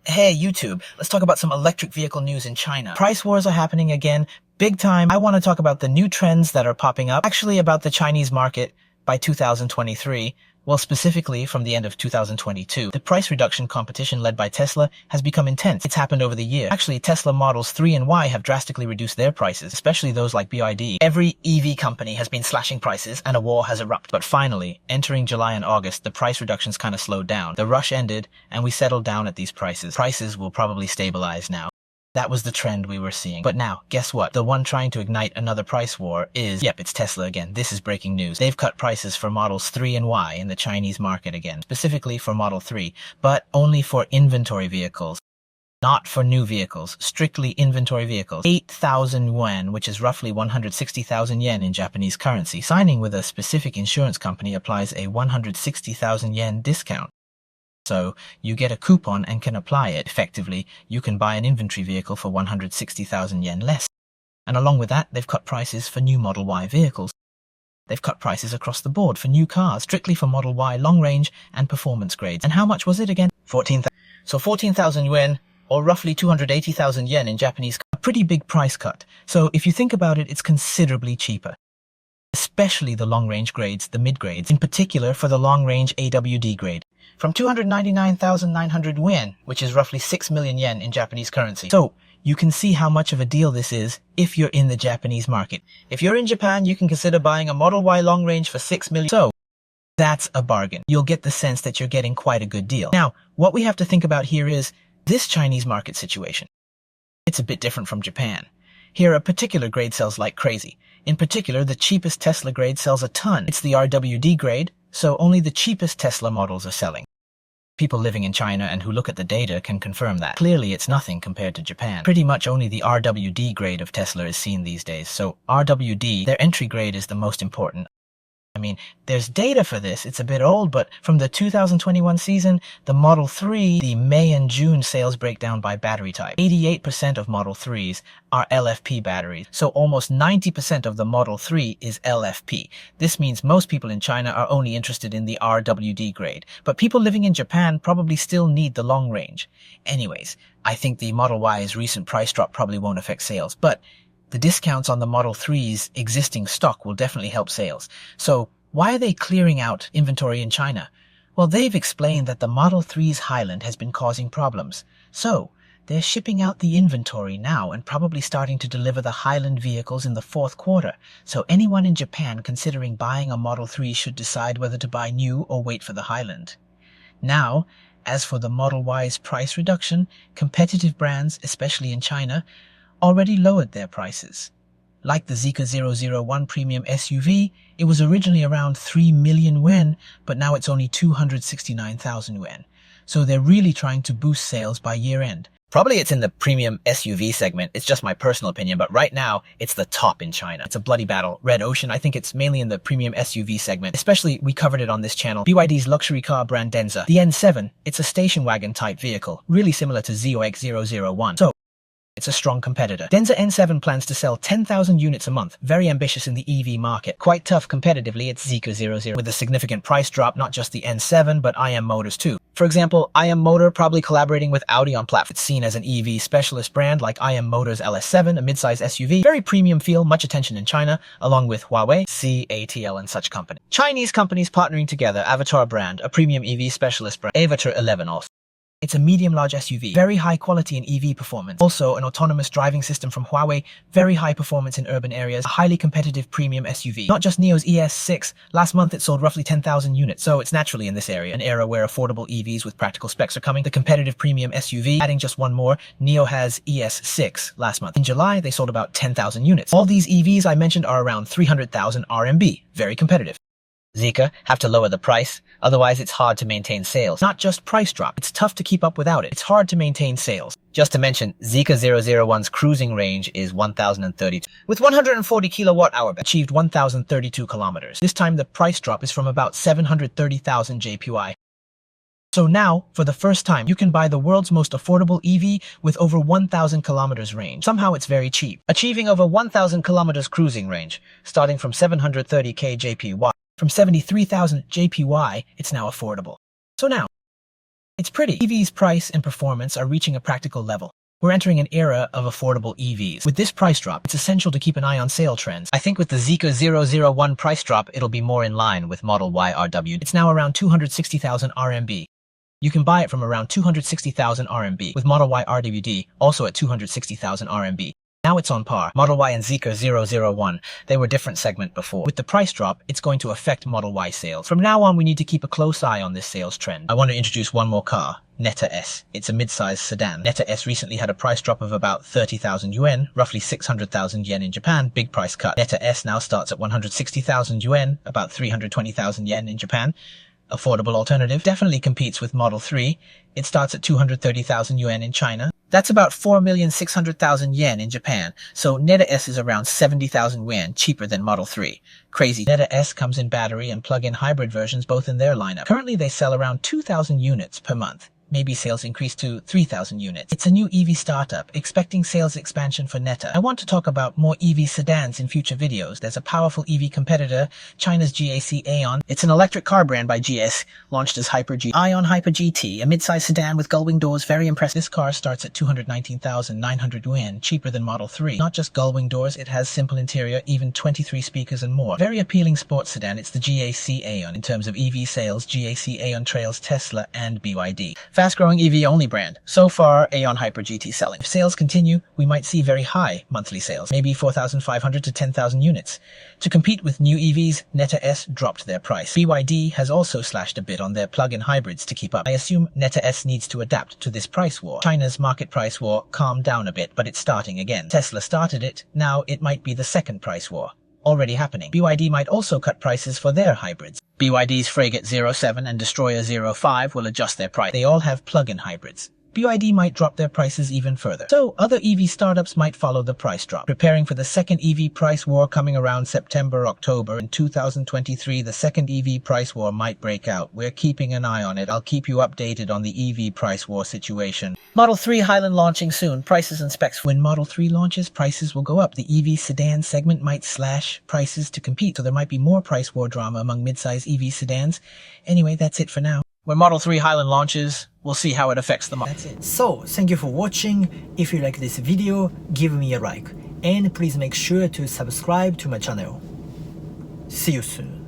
Hey YouTube, let's talk about some electric vehicle news in China. Price wars are happening again, big time. I want to talk about the new trends that are popping up, actually about the Chinese market by 2023. Well, specifically from the end of 2022. The price reduction competition led by Tesla has become intense. It's happened over the year. Actually, Tesla Models 3 and Y have drastically reduced their prices, especially those like BYD. Every EV company has been slashing prices and a war has erupted. But finally, entering July and August, the price reductions kind of slowed down. The rush ended and we settled down at these prices. Prices will probably stabilize now. That was the trend we were seeing. But now, guess what? The one trying to ignite another price war is, yep, it's Tesla again. This is breaking news. They've cut prices for Models 3 and Y in the Chinese market again, specifically for Model 3, but only for inventory vehicles. Not for new vehicles, strictly inventory vehicles. 8,000 yuan, which is roughly 160,000 yen in Japanese currency. Signing with a specific insurance company applies a 160,000 yen discount. So you get a coupon and can apply it. Effectively, you can buy an inventory vehicle for 160,000 yen less. And along with that, they've cut prices for new Model Y vehicles. They've cut prices across the board for new cars, strictly for Model Y long range and performance grades. And how much was it again? 14,000. So 14,000 yuan, or roughly 280,000 yen in Japanese. A pretty big price cut. So if you think about it, it's considerably cheaper. Especially the long range grades, the mid grades, in particular for the long range AWD grade. From 299,900 yuan, which is roughly 6 million yen in Japanese currency. So you can see how much of a deal this is if you're in the Japanese market. If you're in Japan, you can consider buying a Model Y long range for 6 million. So that's a bargain. You'll get the sense that you're getting quite a good deal. Now, what we have to think about here is this Chinese market situation. It's a bit different from Japan. Here, a particular grade sells like crazy. In particular, the cheapest Tesla grade sells a ton. It's the RWD grade, so only the cheapest Tesla models are selling. People living in China and who look at the data can confirm that. Clearly, it's nothing compared to Japan. Pretty much only the RWD grade of Tesla is seen these days. So RWD, their entry grade, is the most important. I mean, there's data for this. It's a bit old, but from the 2021 season, the Model 3, the May and June sales breakdown by battery type. 88% of Model 3s are LFP batteries, so almost 90% of the Model 3 is LFP. This means most people in China are only interested in the RWD grade, but people living in Japan probably still need the long range. Anyways, I think the Model Y's recent price drop probably won't affect sales, but the discounts on the Model 3's existing stock will definitely help sales. So why are they clearing out inventory in China? Well, they've explained that the Model 3's Highland has been causing problems. So they're shipping out the inventory now and probably starting to deliver the Highland vehicles in the fourth quarter. So anyone in Japan considering buying a Model 3 should decide whether to buy new or wait for the Highland. Now, as for the Model Y's price reduction, competitive brands, especially in China, already lowered their prices. Like the Zeekr 001 premium SUV, it was originally around 3 million yuan, but now it's only 269,000 yuan. So they're really trying to boost sales by year end. Probably it's in the premium SUV segment. It's just my personal opinion, but right now it's the top in China. It's a bloody battle. Red Ocean, I think it's mainly in the premium SUV segment. Especially, we covered it on this channel. BYD's luxury car brand Denza. The N7, it's a station wagon type vehicle, really similar to Zeekr 001. So it's a strong competitor. Denza N7 plans to sell 10,000 units a month. Very ambitious in the EV market. Quite tough competitively, it's Zeekr 00 with a significant price drop, not just the N7, but IM Motors too. For example, IM Motor probably collaborating with Audi on platform. It's seen as an EV specialist brand like IM Motors LS7, a midsize SUV. Very premium feel, much attention in China, along with Huawei, CATL and such company. Chinese companies partnering together. Avatar brand, a premium EV specialist brand. Avatar 11 also. It's a medium-large SUV, very high quality in EV performance. Also, an autonomous driving system from Huawei, very high performance in urban areas, a highly competitive premium SUV. Not just NIO's ES6, last month it sold roughly 10,000 units, so it's naturally in this area, an era where affordable EVs with practical specs are coming. The competitive premium SUV, adding just one more, NIO has ES6 last month. In July, they sold about 10,000 units. All these EVs I mentioned are around 300,000 RMB, very competitive. Zeekr have to lower the price, otherwise it's hard to maintain sales. Not just price drop, it's tough to keep up without it. It's hard to maintain sales. Just to mention, Zeekr 001's cruising range is 1,032. With 140 kilowatt-hour, achieved 1,032 kilometers. This time the price drop is from about 730,000 JPY. So now, for the first time, you can buy the world's most affordable EV with over 1,000 kilometers range. Somehow it's very cheap, achieving over 1,000 kilometers cruising range, starting from 730k JPY. From 73,000 JPY, it's now affordable. So now, It's pretty. EV's price and performance are reaching a practical level. We're entering an era of affordable EVs. With this price drop, it's essential to keep an eye on sale trends. I think with the Zeekr 001 price drop, it'll be more in line with Model Y RW. It's now around 260,000 RMB. You can buy it from around 260,000 RMB, with Model Y RWD also at 260,000 RMB. Now it's on par. Model Y and Zeekr 001, they were different segment before. With the price drop, it's going to affect Model Y sales. From now on, we need to keep a close eye on this sales trend. I want to introduce one more car, Netta S. It's a mid-sized sedan. Netta S recently had a price drop of about 30,000 yuan, roughly 600,000 yen in Japan, big price cut. Netta S now starts at 160,000 yuan, about 320,000 yen in Japan. Affordable alternative, definitely competes with Model 3. It starts at 230,000 yuan in China. That's about 4,600,000 yen in Japan, so Netta S is around 70,000 yuan cheaper than Model 3. Crazy. Netta S comes in battery and plug-in hybrid versions both in their lineup. Currently they sell around 2,000 units per month. Maybe sales increase to 3,000 units. It's a new EV startup, expecting sales expansion for Netta. I want to talk about more EV sedans in future videos. There's a powerful EV competitor, China's GAC Aeon. It's an electric car brand by GS, launched as Hyper G. Aeon Hyper GT, a mid-size sedan with gull-wing doors, very impressive. This car starts at 219,900 yuan, cheaper than Model 3. Not just gull-wing doors, it has simple interior, even 23 speakers and more. Very appealing sports sedan, it's the GAC Aeon. In terms of EV sales, GAC Aeon trails Tesla and BYD. Fast-growing EV-only brand. So far, Aeon Hyper GT selling. If sales continue, we might see very high monthly sales, maybe 4,500 to 10,000 units. To compete with new EVs, Netta S dropped their price. BYD has also slashed a bit on their plug-in hybrids to keep up. I assume Netta S needs to adapt to this price war. China's market price war calmed down a bit, but it's starting again. Tesla started it, now it might be the second price war. Already happening. BYD might also cut prices for their hybrids. BYD's Frigate 07 and Destroyer 05 will adjust their price. They all have plug-in hybrids. BYD might drop their prices even further. So other EV startups might follow the price drop. Preparing for the second EV price war coming around September, October. In 2023, the second EV price war might break out. We're keeping an eye on it. I'll keep you updated on the EV price war situation. Model 3 Highland launching soon. Prices and specs. When Model 3 launches, prices will go up. The EV sedan segment might slash prices to compete, so there might be more price war drama among mid-size EV sedans. Anyway, that's it for now. When Model 3 Highland launches, we'll see how it affects the market. That's it. So, thank you for watching. If you like this video, give me a like. And please make sure to subscribe to my channel. See you soon.